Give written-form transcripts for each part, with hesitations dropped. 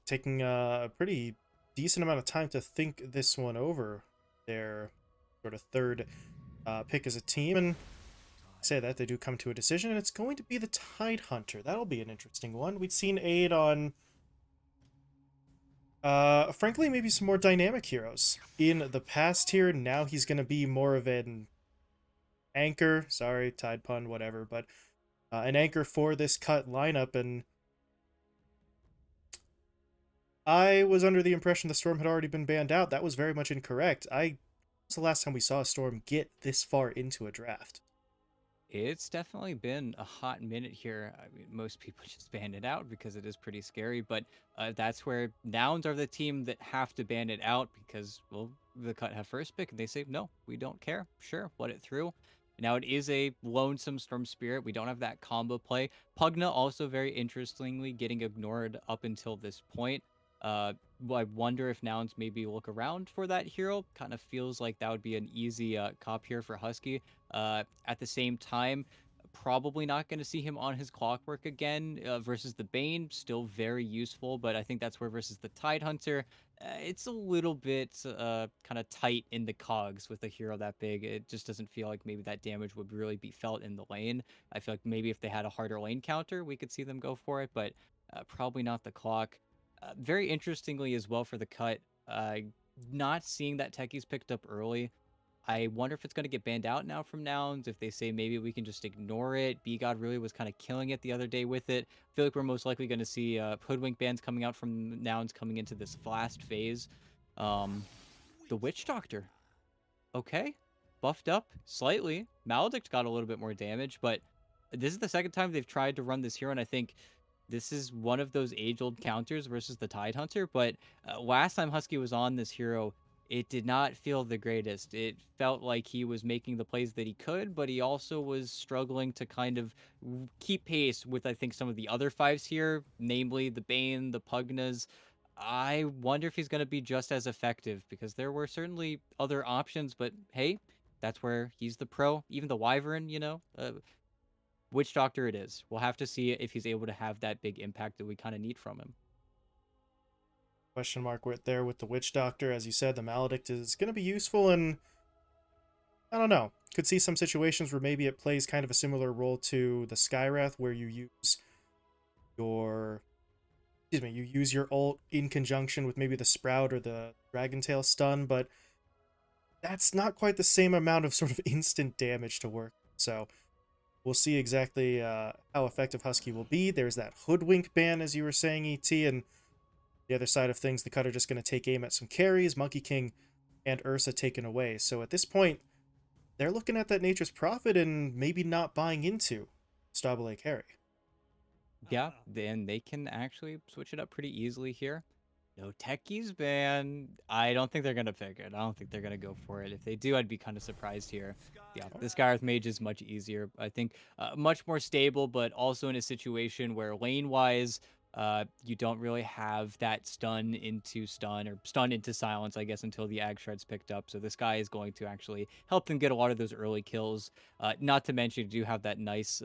Taking a pretty decent amount of time to think this one over. Their sort of third pick as a team, and say that they do come to a decision, and it's going to be the Tide Hunter. That'll be an interesting one. We'd seen Aid on, frankly, maybe some more dynamic heroes in the past here. Now he's going to be more of an anchor. Sorry, Tide pun, whatever, but an anchor for this cut lineup, and I was under the impression the Storm had already been banned out. That was very much incorrect. Was the last time we saw a Storm get this far into a draft? It's definitely been a hot minute here. I mean, most people just ban it out because it is pretty scary, but that's where nouns are the team that have to ban it out because, well, the cut have first pick and they say, no, we don't care. Sure, let it through. Now, it is a lonesome Storm Spirit. We don't have that combo play. Pugna also very interestingly getting ignored up until this point. I wonder if nouns maybe look around for that hero. Kind of feels like that would be an easy cop here for Husky. At the same time, probably not going to see him on his clockwork again versus the Bane. Still very useful, but I think that's where versus the Tide Hunter, it's a little bit kind of tight in the cogs with a hero that big. It just doesn't feel like maybe that damage would really be felt in the lane. I feel like maybe if they had a harder lane counter, we could see them go for it, but probably not the clock. Very interestingly as well for the cut, not seeing that Techie's picked up early. I wonder if it's going to get banned out now from nouns. If they say maybe we can just ignore it. B God really was kind of killing it the other day with it. I feel like we're most likely going to see hoodwink bans coming out from nouns coming into this last phase. Um, the Witch Doctor, okay, buffed up slightly. Maledict got a little bit more damage, but this is the second time they've tried to run this hero, and I think this is one of those age-old counters versus the Tide Hunter. But last time Husky was on this hero, it did not feel the greatest. It felt like he was making the plays that he could, but he also was struggling to kind of keep pace with, I think, some of the other fives here, namely the Bane, the Pugnas. I wonder if he's going to be just as effective because there were certainly other options, but hey, that's where he's the pro. Even the Wyvern, Witch Doctor it is. We'll have to see if he's able to have that big impact that we kind of need from him. Question mark right there with the Witch Doctor. As you said, the Maledict is going to be useful, and I don't know. Could see some situations where maybe it plays kind of a similar role to the Skywrath, where you use your you use your ult in conjunction with maybe the Sprout or the Dragon Tail stun, but that's not quite the same amount of sort of instant damage to work. So we'll see exactly how effective Husky will be. There's that Hoodwink ban, as you were saying, ET, and the other side of things, the cut are just going to take aim at some carries, Monkey King and Ursa taken away. So at this point, they're looking at that Nature's Prophet and maybe not buying into Stabile carry. Yeah, then they can actually switch it up pretty easily here. No techies ban. I don't think they're gonna pick it. I don't think they're gonna go for it. If they do, I'd be kind of surprised here. Yeah, the Skyreath Mage is much easier. I think much more stable, but also in a situation where lane wise, you don't really have that stun into stun or stun into silence, I guess, until the Ag Shred's picked up. So this guy is going to actually help them get a lot of those early kills. Not to mention, you do have that nice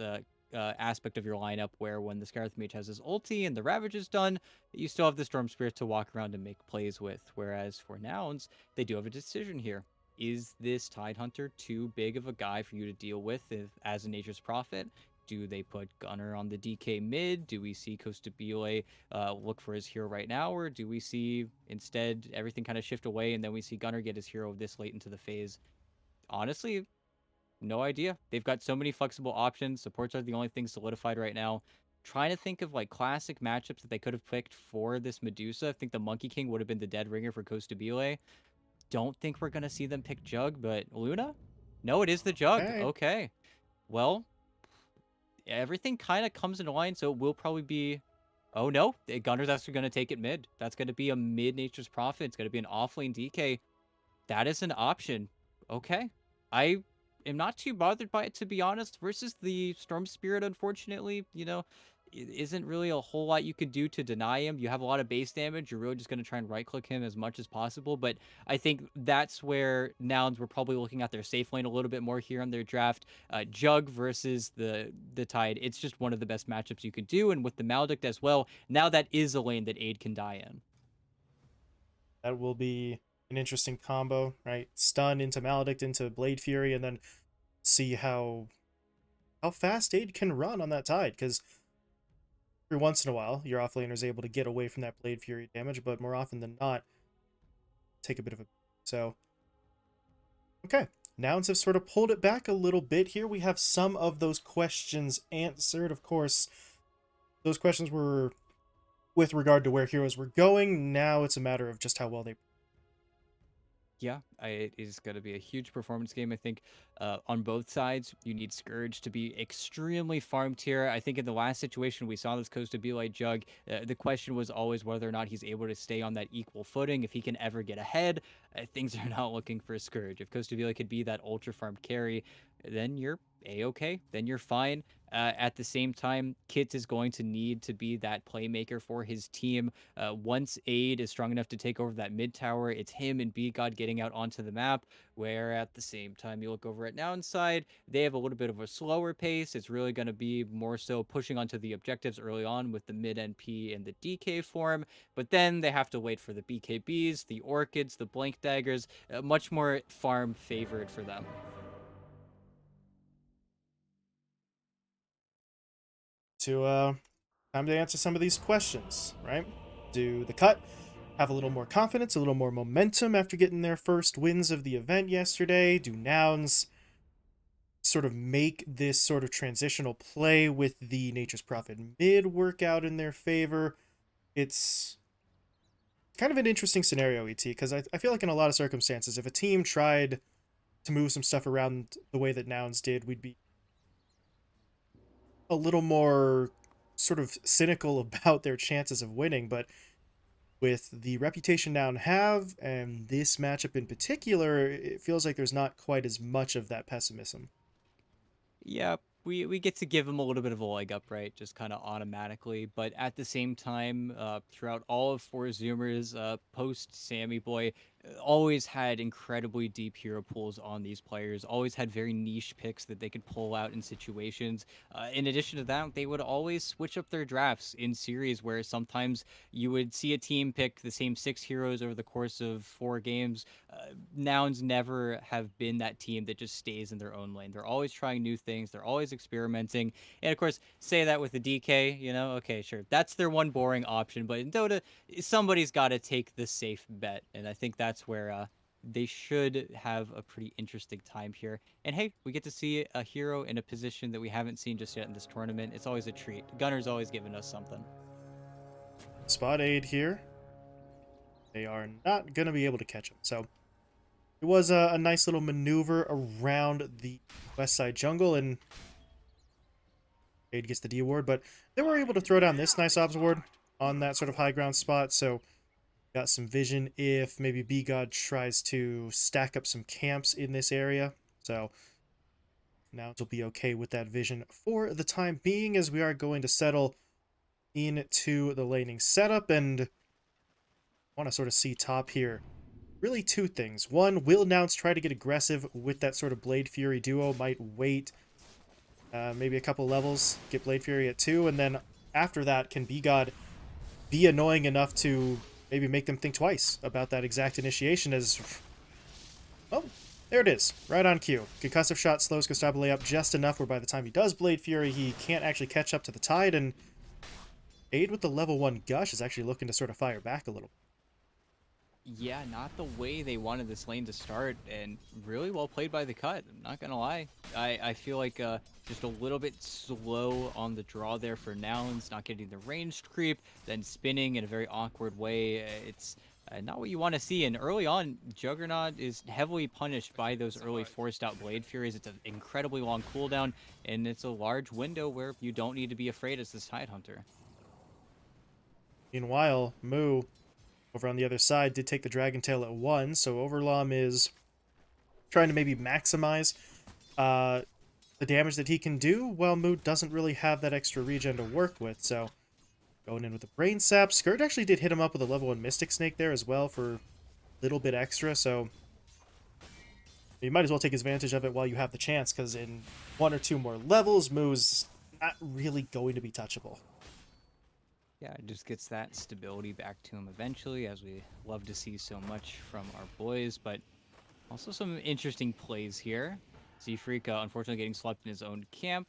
aspect of your lineup where when the Scarlet Mage has his ulti and the Ravage is done, you still have the Storm Spirit to walk around and make plays with. Whereas for Nouns, they do have a decision here. Is this Tide Hunter too big of a guy for you to deal with as a Nature's Prophet? Do they put Gunner on the DK mid? Do we see Costabile look for his hero right now? Or do we see instead everything kind of shift away and then we see Gunner get his hero this late into the phase? Honestly, no idea. They've got so many flexible options. Supports are the only thing solidified right now. Trying to think of like classic matchups that they could have picked for this Medusa. I think the Monkey King would have been the dead ringer for Costabile. Don't think we're gonna see them pick Jug, but Luna? No, it is the Jug. Okay. Okay. Well, everything kind of comes into line, so it will probably be. Oh no, Gunner's actually gonna take it mid. That's gonna be a mid Nature's Prophet. It's gonna be an offlane DK. That is an option. Okay. I am not too bothered by it, to be honest, versus the Storm Spirit, unfortunately. isn't really a whole lot you could do to deny him. You have a lot of base damage. You're really just going to try and right click him as much as possible. But I think that's where Nouns were probably looking at their safe lane a little bit more here on their draft. Jug versus the Tide. It's just one of the best matchups you could do. And with the Maledict as well, now that is a lane that Aid can die in. That will be an interesting combo, right? Stun into Maledict into Blade Fury, and then see how fast Aid can run on that Tide, because every once in a while your offlaner is able to get away from that Blade Fury damage, but more often than not, take a bit of a so okay. Nouns have sort of pulled it back a little bit here. We have some of those questions answered. Of course, those questions were with regard to where heroes were going. Now it's a matter of just how well they. Yeah, it is going to be a huge performance game. I think on both sides, you need Scourge to be extremely farm tier. I think in the last situation we saw this Coast to be like Jug. The question was always whether or not he's able to stay on that equal footing. If he can ever get ahead, things are not looking for Scourge. If Coast to be like could be that ultra farmed carry, then you're a-okay. Then you're fine. At the same time, Kit is going to need to be that playmaker for his team. Once Aid is strong enough to take over that mid tower, it's him and B God getting out onto the map. Where at the same time, you look over at Noun side, they have a little bit of a slower pace. It's really going to be more so pushing onto the objectives early on with the mid NP and the DK form. But then they have to wait for the BKBs, the Orchids, the Blank Daggers, much more farm favored for them. To time to answer some of these questions, right? Do the cut have a little more confidence, a little more momentum after getting their first wins of the event yesterday? Do Nouns sort of make this sort of transitional play with the Nature's Prophet mid work out in their favor? It's kind of an interesting scenario, ET, because I feel like in a lot of circumstances, if a team tried to move some stuff around the way that Nouns did, we'd be a little more sort of cynical about their chances of winning. But with the reputation Noun have and this matchup in particular, it feels like there's not quite as much of that pessimism. Yeah, we get to give him a little bit of a leg up, right? Just kind of automatically. But at the same time, throughout all of Four Zoomers, post Sammy Boy, always had incredibly deep hero pools on these players. Always had very niche picks that they could pull out in situations. In addition to that, they would always switch up their drafts in series where sometimes you would see a team pick the same 6 heroes over the course of 4 games. Nouns never have been that team that just stays in their own lane. They're always trying new things. They're always experimenting. And of course, say that with the DK, okay, sure. That's their one boring option. But in Dota, somebody's got to take the safe bet. And I think that's where they should have a pretty interesting time here. And hey, we get to see a hero in a position that we haven't seen just yet in this tournament. It's always a treat. Gunner's always giving us something. Spot aid here. They are not going to be able to catch him. So it was a nice little maneuver around the west side jungle, and Aid gets the D ward, but they were able to throw down this nice obs ward on that sort of high ground spot, so got some vision if maybe B God tries to stack up some camps in this area. So now it'll be okay with that vision for the time being, as we are going to settle into the laning setup, and want to sort of see top here. Really two things. One, will Nouns try to get aggressive with that sort of Blade Fury duo? Might wait maybe a couple levels, get Blade Fury at 2, and then after that, can B-God be annoying enough to maybe make them think twice about that exact initiation as... Oh, there it is. Right on cue. Concussive shot slows Gustavo up just enough where by the time he does Blade Fury, he can't actually catch up to the Tide, and Aid with the level 1 Gush is actually looking to sort of fire back a little. Yeah, not the way they wanted this lane to start, and really well played by the cut. I'm not gonna lie. I feel like just a little bit slow on the draw there for Nouns, not getting the ranged creep, then spinning in a very awkward way. It's not what you want to see. And early on, Juggernaut is heavily punished by those early forced out Blade Furies. It's an incredibly long cooldown, and it's a large window where you don't need to be afraid as this Tide Hunter. Meanwhile, Moo, over on the other side, did take the Dragon Tail at 1, so Overlom is trying to maybe maximize uh, the damage that he can do, well, Mood doesn't really have that extra regen to work with, so going in with the Brain Sap. Scourge actually did hit him up with a level 1 Mystic Snake there as well for a little bit extra, so you might as well take advantage of it while you have the chance, because in 1 or 2 more levels, Moo's not really going to be touchable. Yeah, it just gets that stability back to him eventually, as we love to see so much from our boys. But also some interesting plays here. Seafreak, unfortunately, getting slept in his own camp.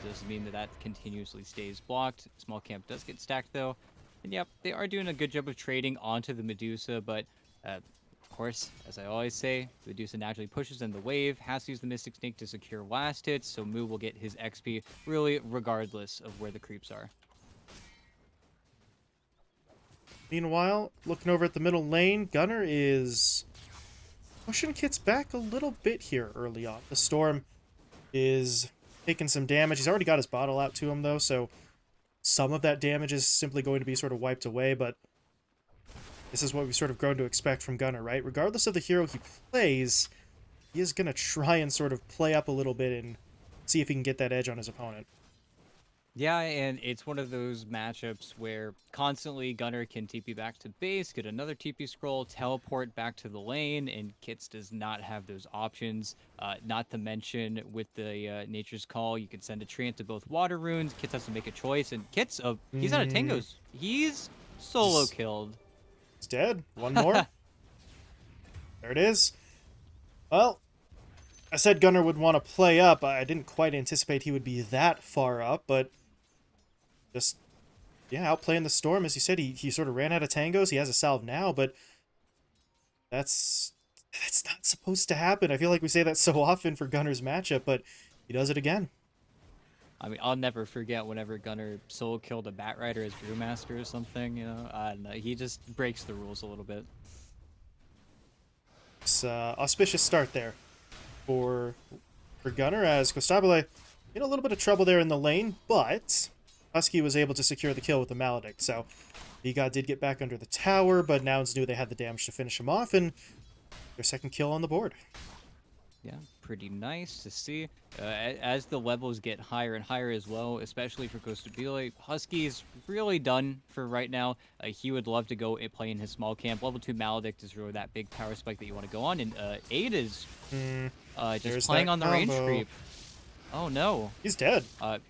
Doesn't mean that that continuously stays blocked. Small camp does get stacked, though. And yep, they are doing a good job of trading onto the Medusa, but of course, as I always say, Medusa naturally pushes in the wave, has to use the Mystic Snake to secure last hits, so Moo will get his XP really regardless of where the creeps are. Meanwhile, looking over at the middle lane, Gunner is pushing Kits back a little bit here early on. The Storm is taking some damage. He's already got his bottle out to him, though, so some of that damage is simply going to be sort of wiped away, but this is what we've sort of grown to expect from Gunner, right? Regardless of the hero he plays, he is going to try and sort of play up a little bit and see if he can get that edge on his opponent. Yeah, and it's one of those matchups where constantly Gunner can TP back to base, get another TP scroll, teleport back to the lane, and Kits does not have those options. Not to mention, with the Nature's Call, you can send a Treant to both water runes. Kits has to make a choice, and Kits, he's out of tangos. He's solo He's killed. dead. One more. There it is. Well, I said Gunner would want to play up. I didn't quite anticipate he would be that far up, but just, yeah, outplaying the Storm. As you said, he sort of ran out of tangos. He has a salve now, but that's not supposed to happen. I feel like we say that so often for Gunner's matchup, but he does it again. I mean, I'll never forget whenever Gunner solo killed a Bat Rider as Brewmaster or something, you know? I don't know, he just breaks the rules a little bit. It's auspicious start there for Gunner, as Costabile in a little bit of trouble there in the lane, but Husky was able to secure the kill with the Maledict, so Vigod did get back under the tower, but Nouns knew they had the damage to finish him off, and their second kill on the board. Yeah, pretty nice to see. As the levels get higher and higher as well, especially for Costabile, Husky's really done for right now. He would love to go and play in his small camp. Level 2 Maledict is really that big power spike that you want to go on, and Aid is just playing on the range creep. Oh no. He's dead.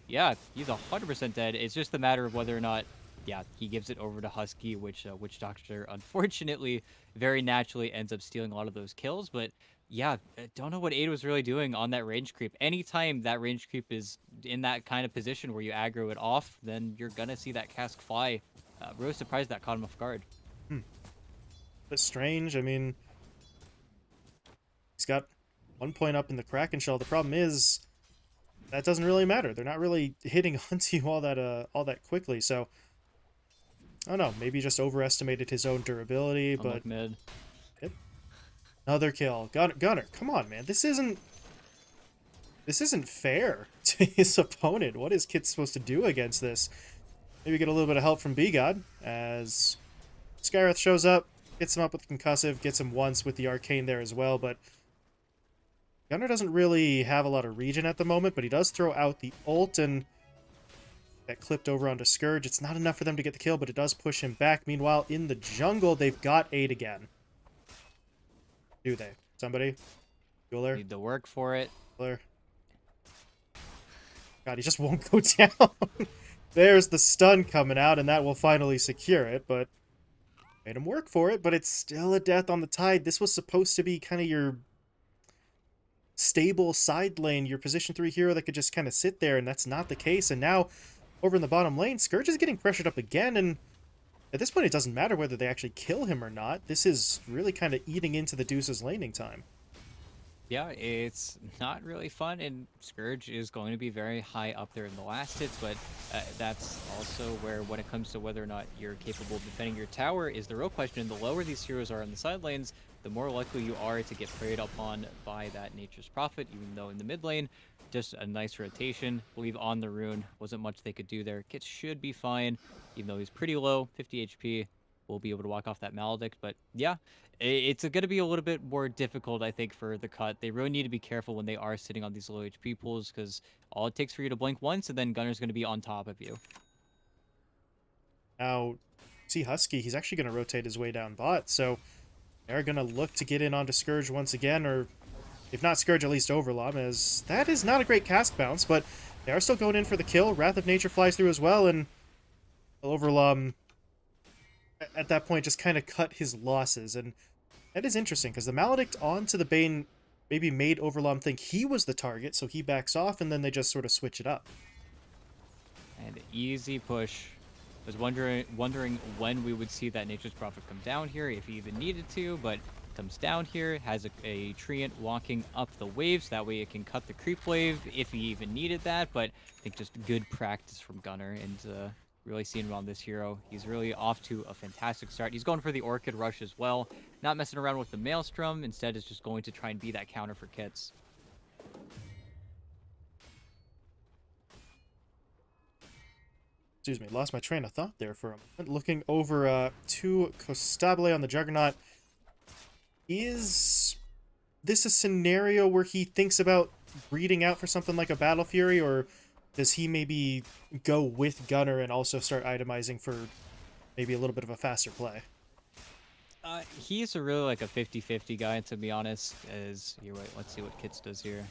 Yeah, he's 100% dead. It's just a matter of whether or not, yeah, he gives it over to Husky, which Witch Doctor unfortunately very naturally ends up stealing a lot of those kills. But yeah, I don't know what Ada was really doing on that range creep. Anytime that range creep is in that kind of position where you aggro it off, then you're gonna see that cask fly. Really surprised that caught him off guard. But strange. I mean, he's got 1 point up in the Kraken Shell. The problem is that doesn't really matter. They're not really hitting onto you all that quickly. So I don't know. Maybe he just overestimated his own durability. But mid. Yep. Another kill. Gunner, come on, man. This isn't fair to his opponent. What is Kit supposed to do against this? Maybe get a little bit of help from B-God as Skywrath shows up, gets him up with Concussive, gets him once with the Arcane there as well, but Gunner doesn't really have a lot of regen at the moment, but he does throw out the ult, and that clipped over onto Scourge. It's not enough for them to get the kill, but it does push him back. Meanwhile, in the jungle, they've got 8 again. Do they? Somebody? Bueller? Need to work for it. Bueller? God, he just won't go down. There's the stun coming out, and that will finally secure it, but made him work for it, but it's still a death on the tide. This was supposed to be kind of your stable side lane, your position 3 hero that could just kind of sit there, and that's not the case. And now, over in the bottom lane, Scourge is getting pressured up again, and at this point it doesn't matter whether they actually kill him or not. This is really kind of eating into the Deuce's laning time. Yeah, it's not really fun, and Scourge is going to be very high up there in the last hits, but that's also where, when it comes to whether or not you're capable of defending your tower, is the real question. The lower these heroes are on the side lanes, the more likely you are to get preyed upon by that Nature's Prophet, even though in the mid lane, just a nice rotation. I believe on the rune, wasn't much they could do there. Kit should be fine, even though he's pretty low, 50 HP. will be able to walk off that Maledict. But yeah, it's going to be a little bit more difficult, I think, for the cut. They really need to be careful when they are sitting on these low HP pools because all it takes for you to blink once, and then Gunner's going to be on top of you. Now, see Husky, he's actually going to rotate his way down bot, so they're going to look to get in onto Scourge once again, or if not Scourge, at least Overlom, as that is not a great cast bounce, but they are still going in for the kill. Wrath of Nature flies through as well, and Overlom at that point just kind of cut his losses, and that is interesting, because the Maledict onto the Bane maybe made Overlom think he was the target, so he backs off, and then they just sort of switch it up. And easy push. Was wondering when we would see that Nature's Prophet come down here, if he even needed to, but comes down here, has a Treant walking up the waves, that way it can cut the creep wave if he even needed that, but I think just good practice from Gunner, and really seeing him on this hero. He's really off to a fantastic start. He's going for the Orchid Rush as well, not messing around with the Maelstrom, instead is just going to try and be that counter for Kits. Excuse me, lost my train of thought there for a moment. Looking over to Costabile on the Juggernaut. Is this a scenario where he thinks about breeding out for something like a Battle Fury, or does he maybe go with Gunner and also start itemizing for maybe a little bit of a faster play? He's a really like a 50-50 guy, to be honest. Here, wait, let's see what Kits does here.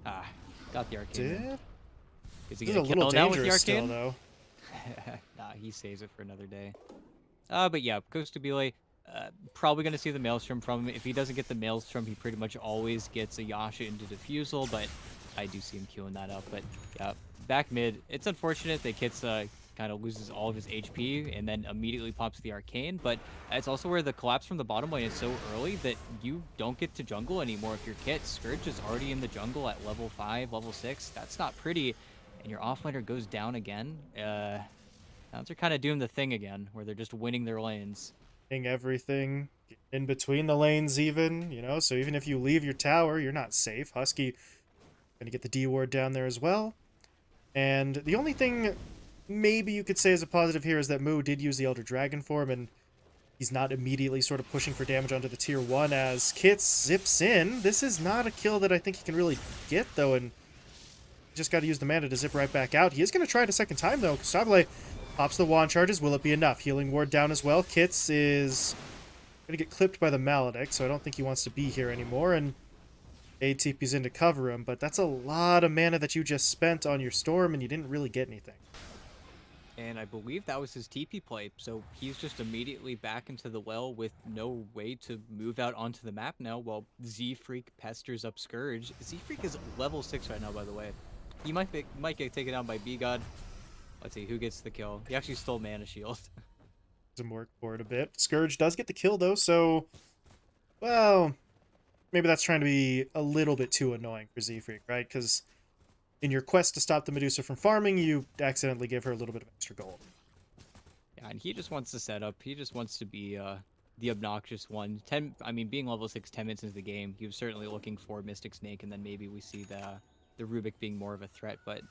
Ah, got the arcane. Did? Is he This is gonna a little kill now with the dangerous arcane? still, though. Nah, he saves it for another day. But yeah, Costabile, probably going to see the Maelstrom from him. If he doesn't get the Maelstrom, he pretty much always gets a Yasha into Diffusal, but I do see him queuing that up. But yeah, back mid, it's unfortunate that Kits kind of loses all of his HP and then immediately pops the Arcane, but it's also where the collapse from the bottom lane is so early that you don't get to jungle anymore if your Kit. Scourge is already in the jungle at level 5, level 6. That's not pretty, and your offlaner goes down again. Nouns are kind of doing the thing again, where they're just winning their lanes. Everything in between the lanes even, you know, so even if you leave your tower, you're not safe. Husky gonna get the D ward down there as well. And the only thing maybe you could say is a positive here is that Moo did use the Elder Dragon form, and he's not immediately sort of pushing for damage onto the tier 1 as Kits zips in. This is not a kill that I think he can really get, though, and just got to use the mana to zip right back out. He is going to try it a second time, though. Sable pops the wand charges. Will it be enough? Healing ward down as well. Kits is going to get clipped by the Maledict, so I don't think he wants to be here anymore, and ATP's in to cover him, but that's a lot of mana that you just spent on your Storm, and you didn't really get anything. And I believe that was his TP play, so he's just immediately back into the well with no way to move out onto the map now while Z-Freak pesters up Scourge. Z-Freak is level 6 right now, by the way. He might get taken down by B-God. Let's see, who gets the kill? He actually stole Mana Shield. Some work for it a bit. Scourge does get the kill, though, so... Well, maybe that's trying to be a little bit too annoying for Z-Freak, right? Because in your quest to stop the Medusa from farming, you accidentally give her a little bit of extra gold. Yeah, and he just wants to set up. He just wants to be the obnoxious one. Being level 6 10 minutes into the game, he was certainly looking for Mystic Snake, and then maybe we see the Rubik being more of a threat. But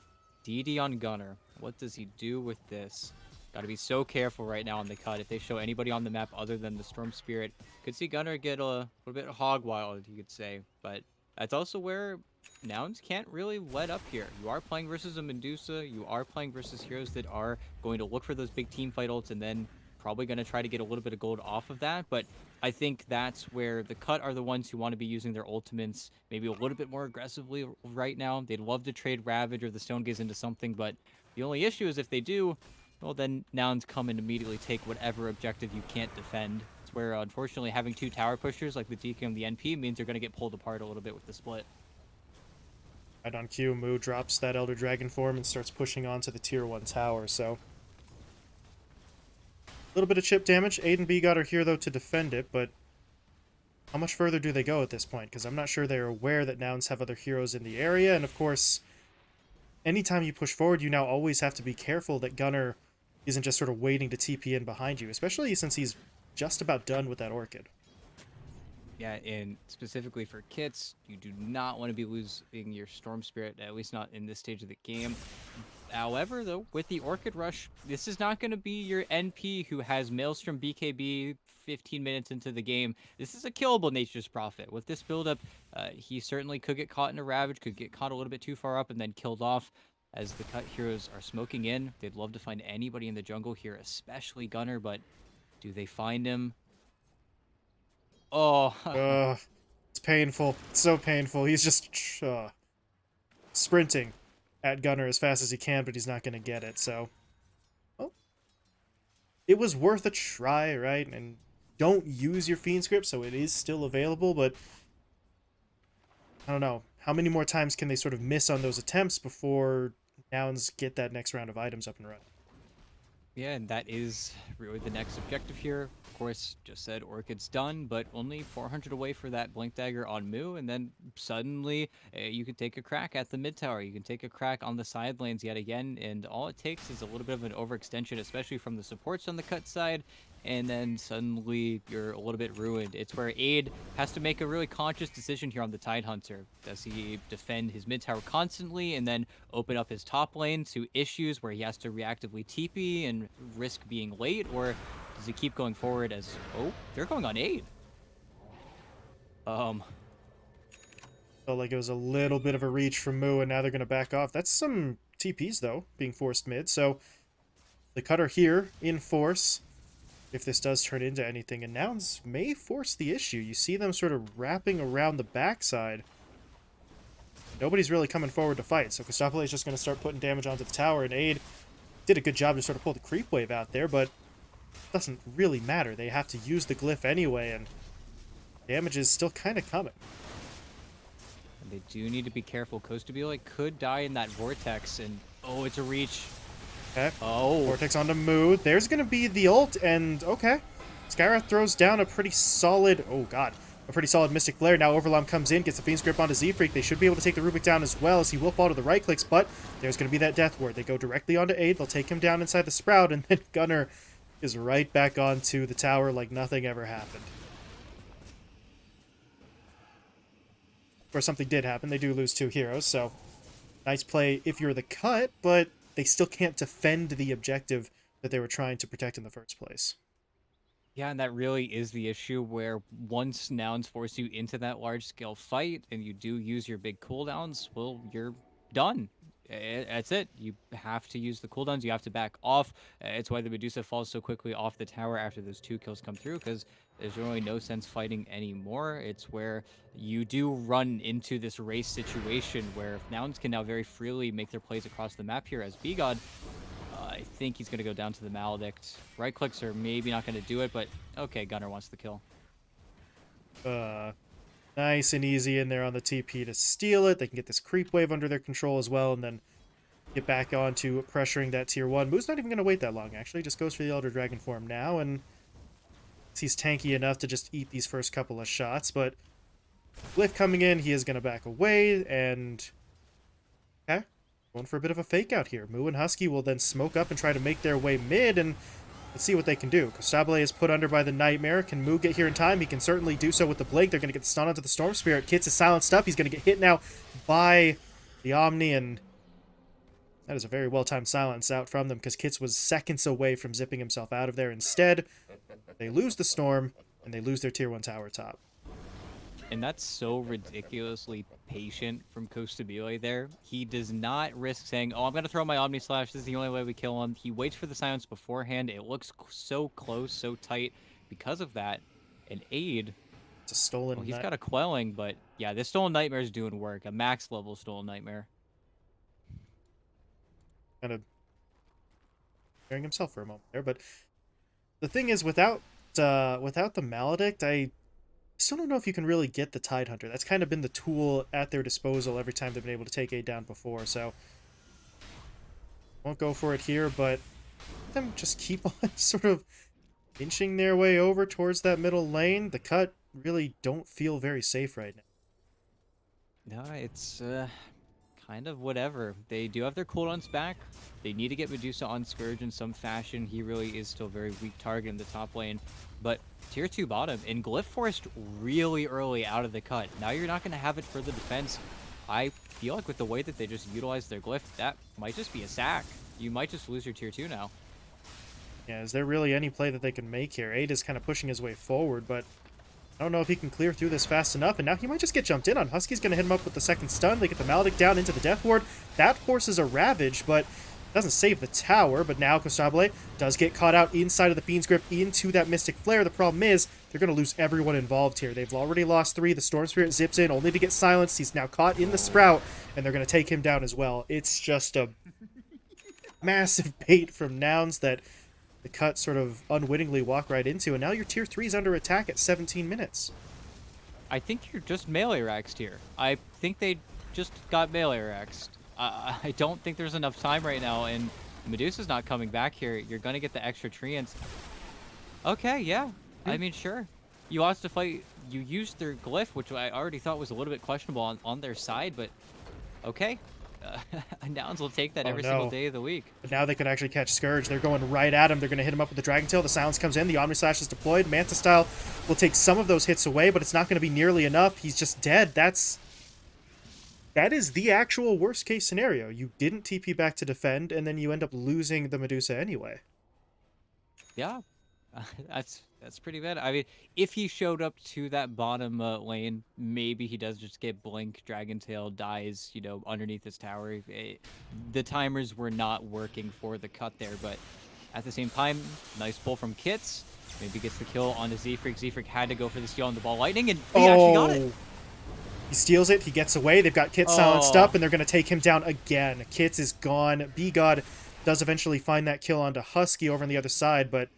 DD on Gunner, what does he do with this? Got to be so careful right now on the cut. If they show anybody on the map other than the Storm Spirit, could see Gunner get a little bit hog wild, you could say. But that's also where Nouns can't really let up here. You are playing versus a Medusa. You are playing versus heroes that are going to look for those big team fight ults and then probably going to try to get a little bit of gold off of that. But I think that's where the cut are the ones who want to be using their ultimates maybe a little bit more aggressively right now. They'd love to trade Ravage or the Stone Gaze into something, but the only issue is if they do, well, then Nouns come and immediately take whatever objective you can't defend. It's where, unfortunately, having two tower pushers like the DK and the NP means they're going to get pulled apart a little bit with the split. Right on cue, Moo drops that Elder Dragon form and starts pushing onto the tier 1 tower, so... A little bit of chip damage. A and B got are here, though, to defend it, but how much further do they go at this point? Because I'm not sure they're aware that Nouns have other heroes in the area, and of course, anytime you push forward, you now always have to be careful that Gunner isn't just sort of waiting to TP in behind you, especially since he's just about done with that Orchid. Yeah, and specifically for Kits, you do not want to be losing your Storm Spirit, at least not in this stage of the game. However, though, with the Orchid Rush, this is not going to be your NP who has Maelstrom BKB 15 minutes into the game. This is a killable Nature's Prophet. With this buildup, he certainly could get caught in a Ravage, could get caught a little bit too far up and then killed off. As the cut heroes are smoking in, they'd love to find anybody in the jungle here, especially Gunner, but do they find him? Oh, It's painful. It's so painful. He's just sprinting at Gunner as fast as he can, but he's not going to get it. So, well, it was worth a try, right? And don't use your Fiend script, so it is still available, but I don't know. How many more times can they sort of miss on those attempts before Nouns get that next round of items up and running? yeah, and that is really the next objective here. Of course, just said Orchid's done, but only 400 away for that Blink Dagger on Moo, and then suddenly you can take a crack at the mid tower. You can take a crack on the side lanes yet again, and all it takes is a little bit of an overextension, especially from the supports on the cut side, and then suddenly you're a little bit ruined. It's where Aid has to make a really conscious decision here on the Tidehunter. Does he defend his mid tower constantly and then open up his top lane to issues where he has to reactively TP and risk being late, or does he keep going forward as, oh, they're going on Aid? Felt like it was a little bit of a reach from Moo, and now they're going to back off. That's some TPs, though, being forced mid. So the cutter here in force, if this does turn into anything, and Nouns may force the issue. You see them sort of wrapping around the backside. Nobody's really coming forward to fight, so Kostopole is just going to start putting damage onto the tower, and Aid did a good job to sort of pull the creep wave out there, but it doesn't really matter. They have to use the glyph anyway, and damage is still kind of coming. And they do need to be careful. Kostabile could die in that vortex, and oh, it's a reach. Okay. Oh. Vortex onto Moo. There's going to be the ult, and okay. Skyra throws down a pretty solid... Oh, God. A pretty solid Mystic Flare. Now Overlom comes in, gets the Fiend's Grip onto Z-Freak. They should be able to take the Rubik down as well, as he will fall to the right clicks, but there's going to be that Death Ward. They go directly onto Aid. They'll take him down inside the Sprout, and then Gunner is right back onto the tower like nothing ever happened. Of course, something did happen. They do lose 2 heroes, so nice play if you're the cut, but they still can't defend the objective that they were trying to protect in the first place. Yeah, and that really is the issue where once nouns force you into that large-scale fight and you do use your big cooldowns, well, you're done. That's it. You have to use the cooldowns. You have to back off. It's why the Medusa falls so quickly off the tower after those 2 kills come through, because there's really no sense fighting anymore. It's where you do run into this race situation where nouns can now very freely make their plays across the map here as B-God. I think he's going to go down to the Maledict. Right clicks are maybe not going to do it, but okay, Gunner wants the kill. Nice and easy in there on the TP to steal it. They can get this creep wave under their control as well, and then get back on to pressuring that tier 1. Moo's not even going to wait that long, actually. Just goes for the Elder Dragon form now, and he's tanky enough to just eat these first couple of shots, but Glyph coming in, he is going to back away, and okay, going for a bit of a fake out here. Moo and Husky will then smoke up and try to make their way mid, and let's see what they can do. Kostabile is put under by the Nightmare. Can Moo get here in time? He can certainly do so with the Blink. They're going to get the stun onto the Storm Spirit. Kits is silenced up. He's going to get hit now by the Omni, and that is a very well-timed silence out from them because Kits was seconds away from zipping himself out of there. Instead, they lose the Storm, and they lose their tier 1 tower top. And that's so ridiculously patient from Kostabile there. He does not risk saying, oh, I'm going to throw my Omni Slash. This is the only way we kill him. He waits for the silence beforehand. It looks so close, so tight because of that. And Aid, it's a stolen well, he's got a Quelling, but yeah, this Stolen Nightmare is doing work. A max level Stolen Nightmare. Kind of hearing himself for a moment there, but the thing is, without the Maledict, I still don't know if you can really get the Tidehunter. That's kind of been the tool at their disposal every time they've been able to take Aid down before, so won't go for it here, but them just keep on sort of inching their way over towards that middle lane. The cut really don't feel very safe right now. No, it's kind of whatever. They do have their cooldowns back. They need to get Medusa on Scourge in some fashion. He really is still a very weak target in the top lane. But tier 2 bottom, and Glyph forced really early out of the cut. Now you're not going to have it for the defense. I feel like with the way that they just utilize their glyph, that might just be a sack. You might just lose your tier 2 now. Yeah, is there really any play that they can make here? Aid is kind of pushing his way forward, but I don't know if he can clear through this fast enough, and now he might just get jumped in on. Husky's going to hit him up with the second stun. They get the Maledict down into the Death Ward. That forces a Ravage, but doesn't save the tower. But now Costabile does get caught out inside of the Fiend's Grip into that Mystic Flare. The problem is they're going to lose everyone involved here. They've already lost 3. The Storm Spirit zips in only to get silenced. He's now caught in the Sprout, and they're going to take him down as well. It's just a massive bait from Nouns that the cut sort of unwittingly walk right into, and now your tier 3's under attack at 17 minutes. I think you're just melee raxed here. I think they just got melee raxed. I don't think there's enough time right now, and Medusa's not coming back here. You're going to get the extra treants. Okay, yeah. I mean, sure. You lost the fight. You used their glyph, which I already thought was a little bit questionable on their side, but okay. Nouns will take that every single day of the week. But now they could actually catch Scourge. They're going right at him. They're going to hit him up with the Dragon Tail. The silence comes in. The Omni Slash is deployed. Manta Style will take some of those hits away, but it's not going to be nearly enough. He's just dead. That is the actual worst case scenario. You didn't TP back to defend, and then you end up losing the Medusa anyway. Yeah, that's pretty bad. I mean, if he showed up to that bottom lane, maybe he does just get blink, Dragon Tail dies, you know, underneath his tower. The timers were not working for the cut there, but at the same time, nice pull from Kits. Maybe gets the kill onto Z-Freak. Z-Freak had to go for the steal on the ball lightning, and he actually got it. He steals it. He gets away. They've got Kit silenced up, and they're going to take him down again. Kits is gone. B-God does eventually find that kill onto Husky over on the other side, but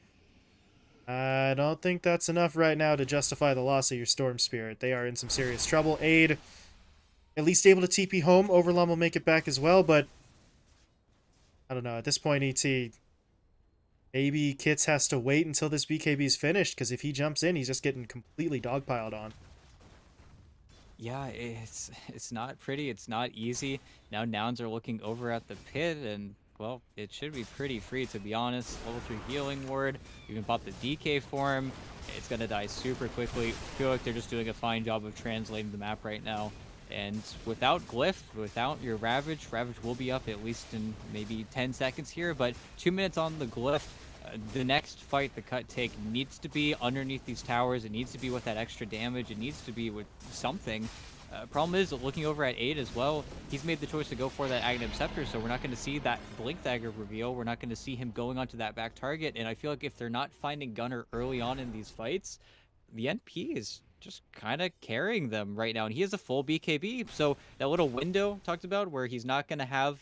I don't think that's enough right now to justify the loss of your Storm Spirit. They are in some serious trouble. Aid, at least able to TP home. Overlum will make it back as well, but I don't know. At this point, ET, maybe Kits has to wait until this BKB is finished, because if he jumps in, he's just getting completely dogpiled on. Yeah, it's not pretty. It's not easy. Now Nouns are looking over at the pit, and well, it should be pretty free, to be honest. Level 3 healing ward. Even bought the DK form. It's gonna die super quickly. I feel like they're just doing a fine job of translating the map right now. And without glyph, without your Ravage will be up at least in maybe 10 seconds here. But 2 minutes on the glyph. The next fight the cut take needs to be underneath these towers. It needs to be with that extra damage. It needs to be with something. Problem is, looking over at 8 as well, he's made the choice to go for that Aghanim Scepter, so we're not going to see that Blink Dagger reveal. We're not going to see him going onto that back target, and I feel like if they're not finding Gunner early on in these fights, the NP is just kind of carrying them right now, and he has a full BKB, so that little window talked about where he's not going to have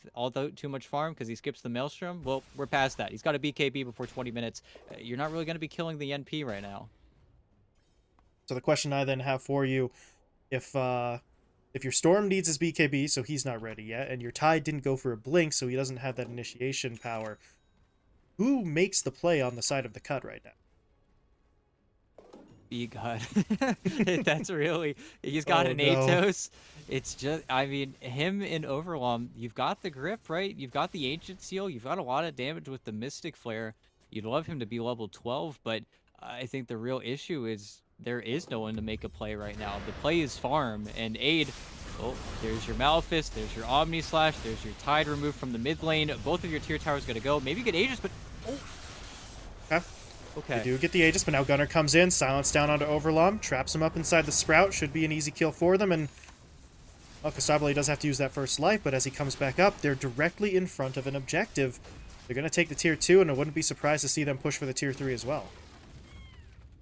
too much farm because he skips the Maelstrom, well, we're past that. He's got a BKB before 20 minutes. You're not really going to be killing the NP right now. So the question I then have for you, if your Storm needs his BKB, so he's not ready yet, and your Tide didn't go for a Blink, so he doesn't have that initiation power, who makes the play on the side of the cut right now? B-God. That's really... He's got an Atos. It's just... I mean, him in Overwhelm, you've got the grip, right? You've got the Ancient Seal. You've got a lot of damage with the Mystic Flare. You'd love him to be level 12, but I think the real issue is there is no one to make a play right now. The play is farm, and Aid... Oh, there's your Malefice, there's your Omni Slash, there's your Tide removed from the mid lane. Both of your tier towers going to go. Maybe get Aegis, but... Oh! Okay. Okay. They do get the Aegis, but now Gunner comes in, silence down onto Overlum, traps him up inside the Sprout. Should be an easy kill for them, and well, Costabile does have to use that first life, but as he comes back up, they're directly in front of an objective. They're going to take the tier 2, and I wouldn't be surprised to see them push for the tier 3 as well.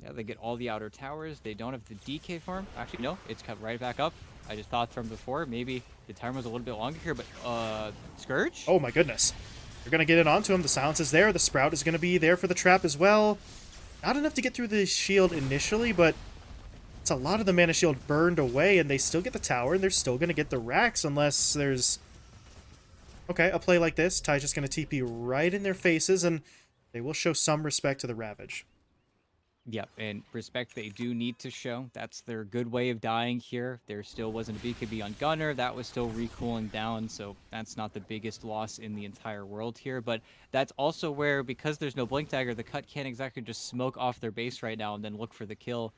Yeah, they get all the outer towers. They don't have the DK farm. Actually, no, it's cut right back up. I just thought from before, maybe the timer was a little bit longer here, but Scourge? Oh my goodness. They're going to get it onto him. The silence is there. The Sprout is going to be there for the trap as well. Not enough to get through the shield initially, but it's a lot of the mana shield burned away, and they still get the tower, and they're still going to get the racks unless there's... Okay, a play like this. Ty's just going to TP right in their faces, and they will show some respect to the Ravage. Yep, and respect they do need to show. That's their good way of dying here. There still wasn't a BKB on Gunner. That was still recooling down, so that's not the biggest loss in the entire world here. But that's also where, because there's no Blink Dagger, the cut can't exactly just smoke off their base right now and then look for the kill.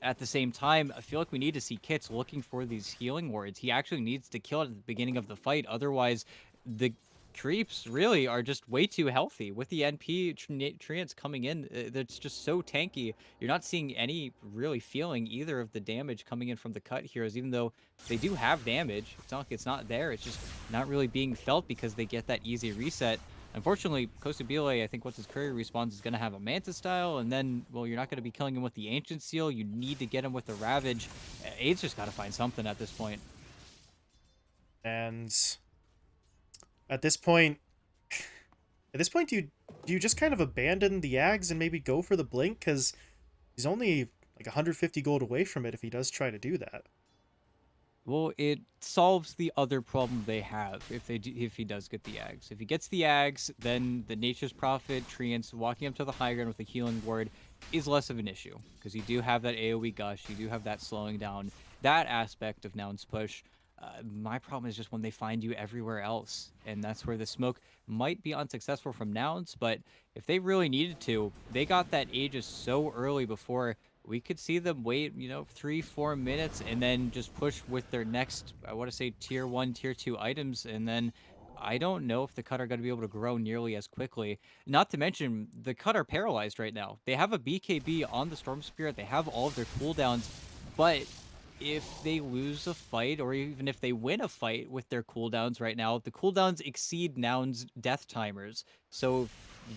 at the same time, I feel like we need to see Kits looking for these healing wards. He actually needs to kill it at the beginning of the fight. Otherwise, the creeps really are just way too healthy. With the NP treants coming in, that's just so tanky. You're not seeing any really feeling either of the damage coming in from the cut heroes, even though they do have damage. It's not like it's not there. It's just not really being felt because they get that easy reset. Unfortunately, Kostabile, I think once his courier respawns, is going to have a Manta style, and then, well, you're not going to be killing him with the Ancient Seal. You need to get him with the Ravage. Aid's just got to find something at this point. And at this point, do you just kind of abandon the Ags and maybe go for the Blink? Because he's only like 150 gold away from it if he does try to do that. Well, it solves the other problem they have if he does get the Ags. If he gets the Ags, then the Nature's Prophet, Treants, walking up to the high ground with a healing ward is less of an issue. Because you do have that AoE gush, you do have that slowing down, that aspect of Noun's push. My problem is just when they find you everywhere else. And that's where the smoke might be unsuccessful from Nouns, but if they really needed to, they got that Aegis so early before we could see them wait, 3-4 minutes and then just push with their next, I want to say, tier 1, tier 2 items. And then I don't know if the cut are going to be able to grow nearly as quickly. Not to mention, the cut are paralyzed right now. They have a BKB on the Storm Spirit, they have all of their cooldowns, but if they lose a fight or even if they win a fight with their cooldowns right now, the cooldowns exceed Noun's death timers. So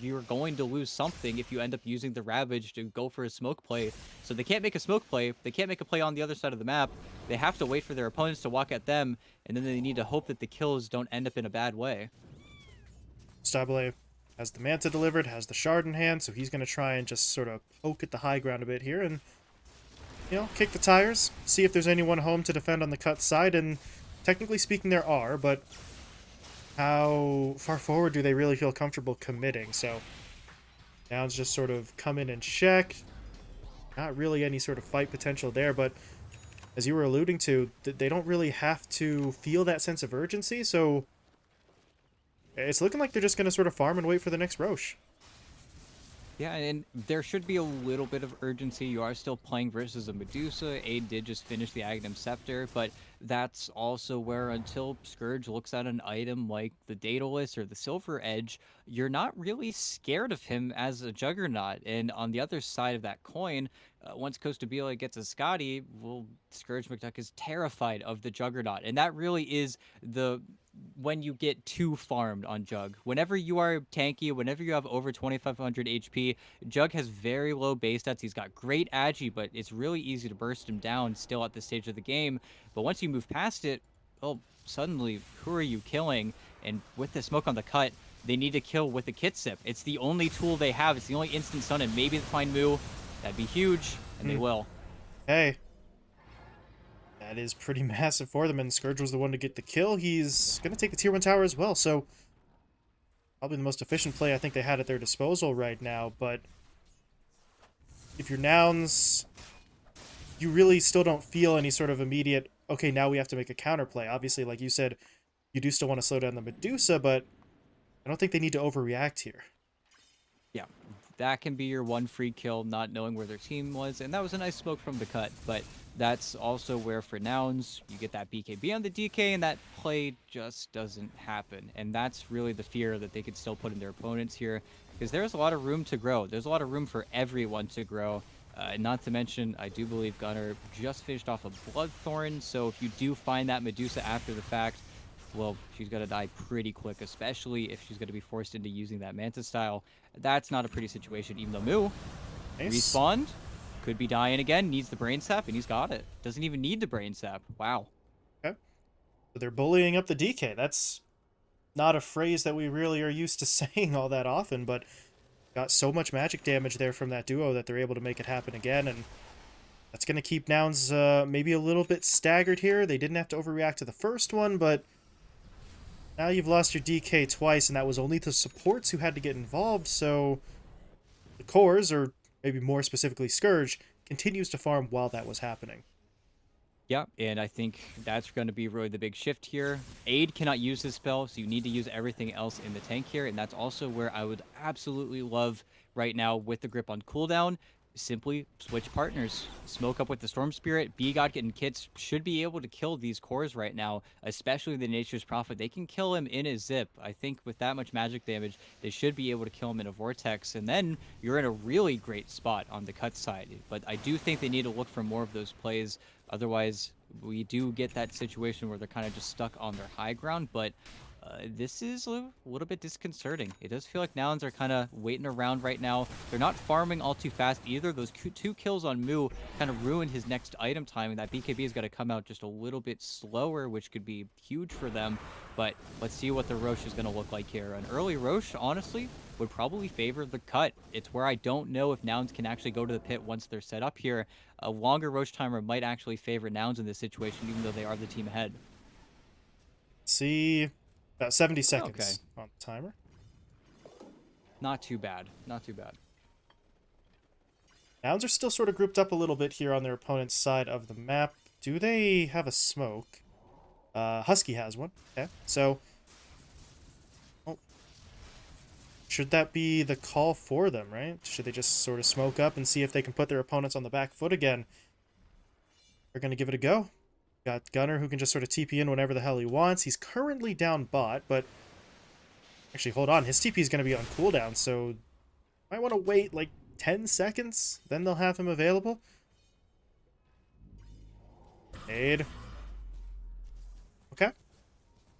you're going to lose something if you end up using the Ravage to go for a smoke play. So they can't make a smoke play. They can't make a play on the other side of the map. They have to wait for their opponents to walk at them, and then they need to hope that the kills don't end up in a bad way. Stabile has the Manta delivered, has the Shard in hand, so he's going to try and just sort of poke at the high ground a bit here and, kick the tires, see if there's anyone home to defend on the cut side, and technically speaking there are, but how far forward do they really feel comfortable committing? So Nouns just sort of come in and check. Not really any sort of fight potential there, but as you were alluding to, they don't really have to feel that sense of urgency, so it's looking like they're just going to sort of farm and wait for the next Roche. Yeah, and there should be a little bit of urgency. You are still playing versus a Medusa. Aid did just finish the Aghanim Scepter, but that's also where until Scourge looks at an item like the Daedalus or the Silver Edge, you're not really scared of him as a Juggernaut. And on the other side of that coin, once Costabile gets a Scotty, well, Scourge McDuck is terrified of the Juggernaut. And that really is the when you get too farmed on Jug. Whenever you are tanky, whenever you have over 2500 HP, Jug has very low base stats. He's got great agi, but it's really easy to burst him down still at this stage of the game. But once you move past it, oh, suddenly, who are you killing? And with the smoke on the cut, they need to kill with the Kit Sip. It's the only tool they have. It's the only instant stun, and maybe they find Moo. That'd be huge, and they will. Hey, that is pretty massive for them, and Scourge was the one to get the kill. He's going to take the tier 1 tower as well, so probably the most efficient play I think they had at their disposal right now, but if you're Nouns, you really still don't feel any sort of immediate, okay, now we have to make a counterplay. Obviously, like you said, you do still want to slow down the Medusa, but I don't think they need to overreact here. Yeah, that can be your one free kill, not knowing where their team was, and that was a nice smoke from the cut, but that's also where for Nouns, you get that BKB on the DK, and that play just doesn't happen, and that's really the fear that they could still put in their opponents here, because there's a lot of room to grow. There's a lot of room for everyone to grow, not to mention, I do believe Gunnar just finished off a Bloodthorn, so if you do find that Medusa after the fact, well, she's going to die pretty quick, especially if she's going to be forced into using that Manta style. That's not a pretty situation, even though Moo Nice. respawned, could be dying again, needs the Brain Sap, and he's got it. Doesn't even need the Brain Sap. Wow. Okay. So they're bullying up the DK. That's not a phrase that we really are used to saying all that often, but got so much magic damage there from that duo that they're able to make it happen again, and that's going to keep Nouns maybe a little bit staggered here. They didn't have to overreact to the first one, but now you've lost your DK twice, and that was only the supports who had to get involved, so the cores, or maybe more specifically Scourge, continues to farm while that was happening. Yeah, and I think that's going to be really the big shift here. Aid cannot use this spell, so you need to use everything else in the tank here, and that's also where I would absolutely love right now with the grip on cooldown. simply switch partners. Smoke up with the Storm Spirit. B-God and Kits should be able to kill these cores right now, especially the Nature's Prophet. They can kill him in a zip. I think with that much magic damage, they should be able to kill him in a Vortex, and then you're in a really great spot on the cut side. But I do think they need to look for more of those plays. Otherwise, we do get that situation where they're kind of just stuck on their high ground, but this is a little bit disconcerting. It does feel like Nouns are kind of waiting around right now. They're not farming all too fast either. Those 2 kills on Moo kind of ruined his next item time, and that BKB has got to come out just a little bit slower, which could be huge for them. But let's see what the Roche is going to look like here. An early Roche, honestly, would probably favor the cut. It's where I don't know if Nouns can actually go to the pit once they're set up here. A longer Roche timer might actually favor Nouns in this situation, even though they are the team ahead. See, about 70 Okay. seconds on the timer. Not too bad. Not too bad. Nouns are still sort of grouped up a little bit here on their opponent's side of the map. Do they have a smoke? Husky has one. Okay, so should that be the call for them, right? Should they just sort of smoke up and see if they can put their opponents on the back foot again? They're going to give it a go. Got Gunner, who can just sort of TP in whenever the hell he wants. He's currently down bot, but actually, hold on. His TP is going to be on cooldown, so might want to wait like 10 seconds. Then they'll have him available. Aid. Okay.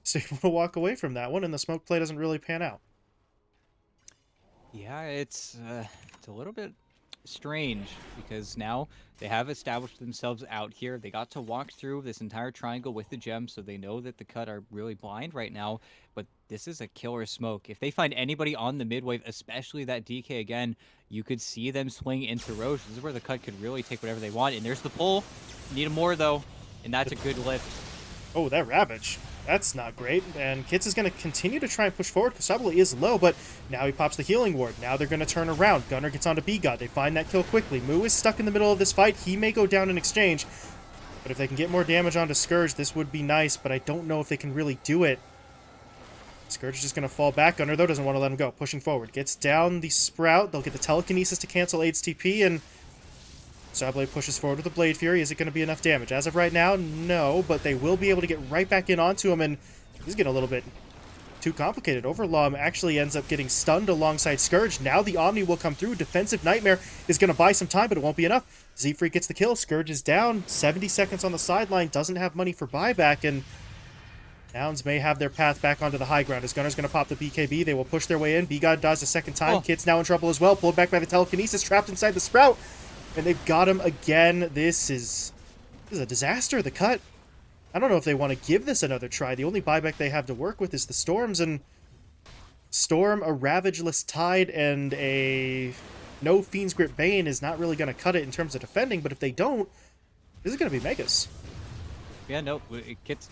So you want to walk away from that one, and the smoke play doesn't really pan out. Yeah, it's a little bit strange because now they have established themselves out here. They got to walk through this entire triangle with the gem, so they know that the cut are really blind right now. But this is a killer smoke. If they find anybody on the mid wave, especially that DK again, you could see them swing into Roche. This is where the cut could really take whatever they want. And there's the pull. Need more though, and that's a good lift. Oh, that Ravage. That's not great. And Kits is going to continue to try and push forward. Kasabali is low, but now he pops the healing ward. Now they're going to turn around. Gunner gets onto B-God. They find that kill quickly. Moo is stuck in the middle of this fight. He may go down in exchange. But if they can get more damage onto Scourge, this would be nice, but I don't know if they can really do it. Scourge is just going to fall back. Gunner, though, doesn't want to let him go. Pushing forward. Gets down the Sprout. They'll get the Telekinesis to cancel Aid's TP, and Sablé pushes forward with the Blade Fury. Is it going to be enough damage? As of right now, no, but they will be able to get right back in onto him, and he's getting a little bit too complicated. Overlom actually ends up getting stunned alongside Scourge. Now the Omni will come through. Defensive Nightmare is going to buy some time, but it won't be enough. Z-Freak gets the kill. Scourge is down. 70 seconds on the sideline. Doesn't have money for buyback, and Nouns may have their path back onto the high ground. As Gunner's going to pop the BKB. They will push their way in. B-God dies a second time. Oh. Kid's now in trouble as well. Pulled back by the Telekinesis. Trapped inside the Sprout. And they've got him again. This is a disaster. The cut. I don't know if they want to give this another try. The only buyback they have to work with is the Storms, and Storm, a Ravageless Tide, and a no Fiend's Grip Bane is not really going to cut it in terms of defending, but if they don't, this is going to be Megas. Yeah, no,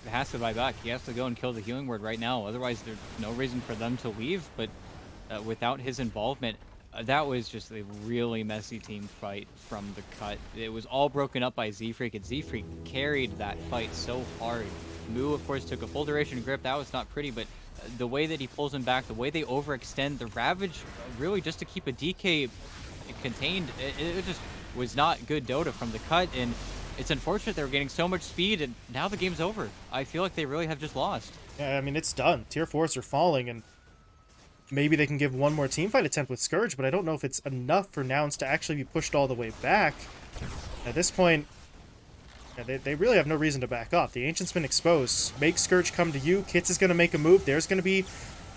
has to buy back. He has to go and kill the healing word right now. Otherwise, there's no reason for them to leave. But without his involvement, that was just a really messy team fight from the cut. It was all broken up by Z-Freak, and Z-Freak carried that fight so hard. Moo, of course, took a full duration grip. That was not pretty, but the way that he pulls him back, the way they overextend, the Ravage, really just to keep a DK contained, it just was not good Dota from the cut, and it's unfortunate they were getting so much speed, and now the game's over. I feel like they really have just lost. Yeah, I mean, it's done. Tier 4s are falling, and maybe they can give one more teamfight attempt with Scourge, but I don't know if it's enough for Nouns to actually be pushed all the way back. At this point, yeah, they really have no reason to back off. The Ancient's been exposed. Make Scourge come to you. Kits is going to make a move. There's going to be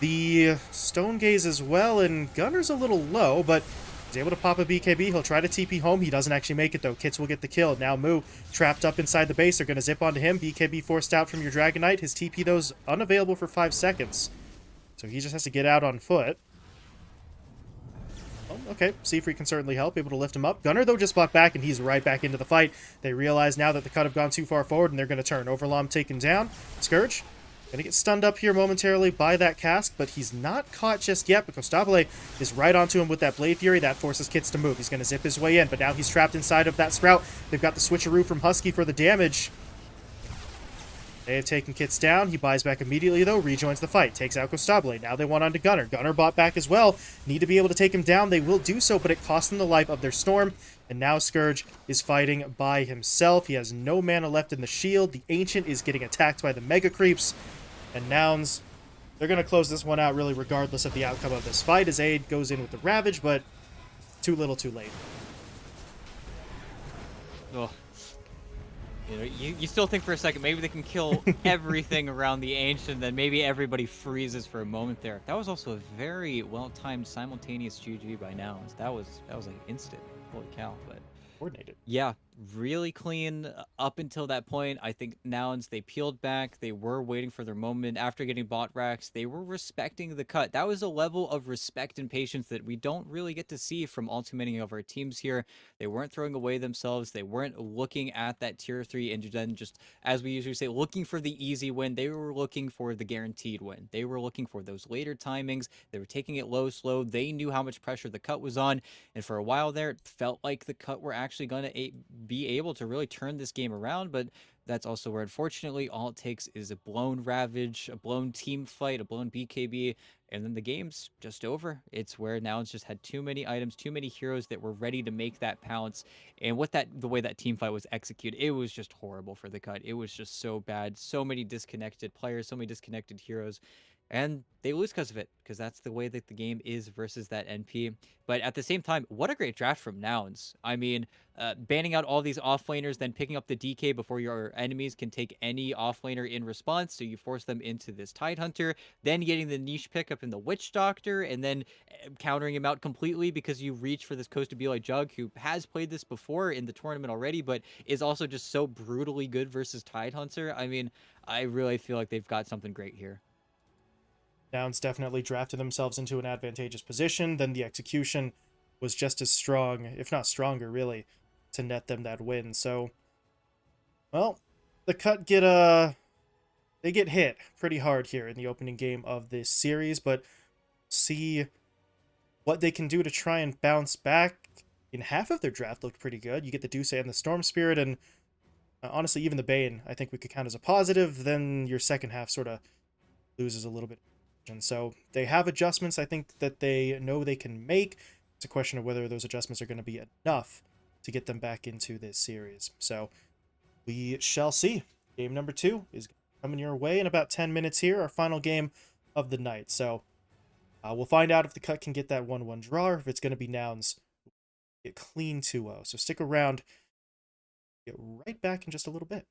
the Stone Gaze as well, and Gunner's a little low, but he's able to pop a BKB. He'll try to TP home. He doesn't actually make it, though. Kits will get the kill. Now Moo trapped up inside the base. They're going to zip onto him. BKB forced out from your Dragon Knight. His TP, though, is unavailable for 5 seconds. So he just has to get out on foot. Oh, okay, Z-Freak can certainly help, able to lift him up. Gunner, though, just bought back, and he's right back into the fight. They realize now that the cut have gone too far forward, and they're going to turn. Overlom taken down. Scourge going to get stunned up here momentarily by that cask, but he's not caught just yet, because Stabile is right onto him with that Blade Fury. That forces Kits to move. He's going to zip his way in, but now he's trapped inside of that Sprout. They've got the switcheroo from Husky for the damage. They have taken Kits down. He buys back immediately, though, rejoins the fight, takes out Costable. Now they want on to Gunner. Gunner bought back as well. Need to be able to take him down. They will do so, but it costs them the life of their Storm. And now Scourge is fighting by himself. He has no mana left in the shield. The Ancient is getting attacked by the Mega Creeps. And Nouns, they're going to close this one out really regardless of the outcome of this fight, as Aid goes in with the Ravage, but too little too late. Oh. You know, you still think for a second maybe they can kill everything around the Ancient, and then maybe everybody freezes for a moment there. That was also a very well-timed simultaneous GG by Nouns. That was like instant. Holy cow! But Coordinated. yeah, really clean up until that point. I think Nouns, they peeled back. They were waiting for their moment. After getting bot racks, they were respecting the cut. That was a level of respect and patience that we don't really get to see from all too many of our teams here. They weren't throwing away themselves. They weren't looking at that tier 3 and then just, as we usually say, looking for the easy win. They were looking for the guaranteed win. They were looking for those later timings. They were taking it low, slow. They knew how much pressure the cut was on. And for a while there, it felt like the cut were actually going to be able to really turn this game around. But that's also where, unfortunately, all it takes is a blown Ravage, a blown team fight, a blown BKB, and then the game's just over. It's where now it's just had too many items, too many heroes that were ready to make that pounce. And the way that team fight was executed, it was just horrible for the cut. It was just so bad. So many disconnected players, so many disconnected heroes. And they lose because of it, because that's the way that the game is versus that NP. But at the same time, what a great draft from Nouns. I mean, banning out all these offlaners, then picking up the DK before your enemies can take any offlaner in response, so you force them into this Tidehunter, then getting the niche pickup in the Witch Doctor, and then countering him out completely because you reach for this Coast to Be Like Jug, who has played this before in the tournament already, but is also just so brutally good versus Tidehunter. I mean, I really feel like they've got something great here. Downs definitely drafted themselves into an advantageous position. Then the execution was just as strong, if not stronger, really, to net them that win. So, well, the cut they get hit pretty hard here in the opening game of this series, but see what they can do to try and bounce back. In half of their draft looked pretty good. You get the Duce and the Storm Spirit, and honestly, even the Bane, I think we could count as a positive. Then your second half sort of loses a little bit. And so they have adjustments I think that they know they can make. It's a question of whether those adjustments are going to be enough to get them back into this series. So we shall see. Game number 2 is coming your way in about 10 minutes here, our final game of the night. So we'll find out if the cut can get that 1-1 draw, or if it's going to be Nouns get clean 2-0. So stick around. Get right back in just a little bit.